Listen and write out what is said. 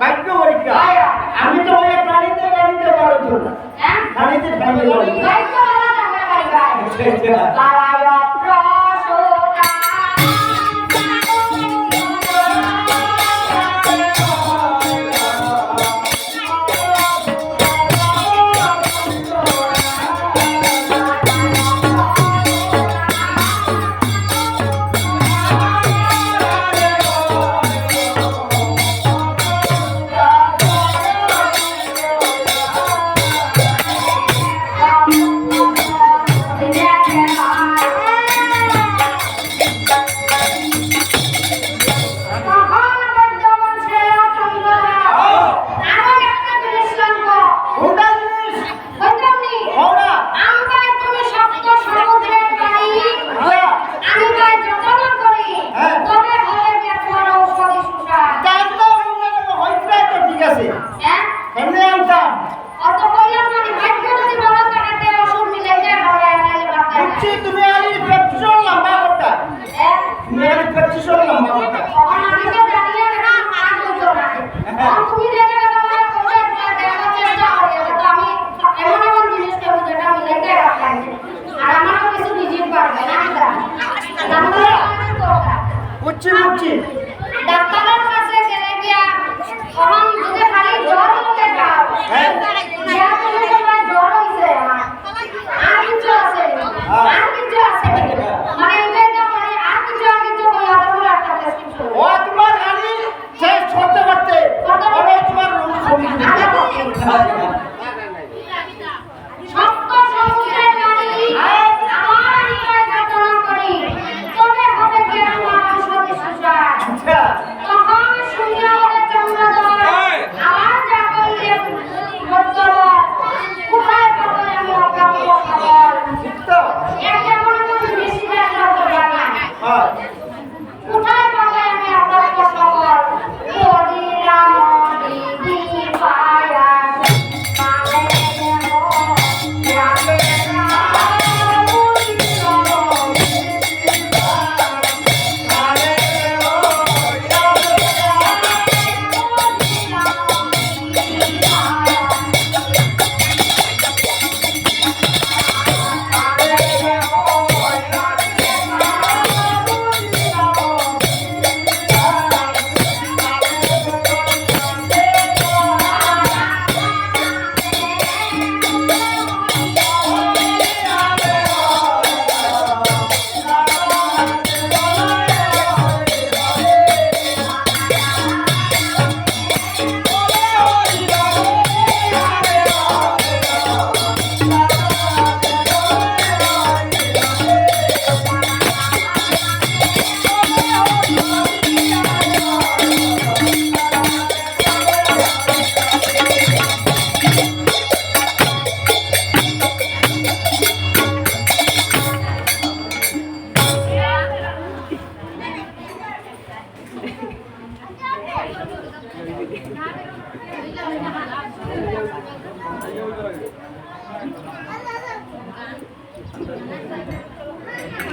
ভাগ্য পরীক্ষা আমি তো ওই প্রাণীতে বড় তো না প্রাণীতে বড় ভাগ্য ভালো থাকবে ভাই বুঝছি ডাক্তারের কাছে গেলে গিয়া তখন যদি খালি জ্বর হতে যাও যা তুমি সবাই জ্বর হইছে আর কিছু আছে মানে এটাই তো মানে আর কিছু হইয়া তারপর একটা প্রেসক্রিপশন ও তোমার খালি শেষ করতে ওরে তোমার রোগ সপ্ত সমুদ্রের পানি আমার নিকট ঘটনা করি তবে হবে কি আমার ঔষধি সুষা তখন শুনিয়া বলে চন্দ্রদয় আমার যা করলে বর্তমান কোথায় পাবো আমি অজ্ঞাত খবর এটা মনে মনে বেশি দেখা করা না কোথায় পাবো আমি অজ্ঞাত খবর মদিরা মদি পায়া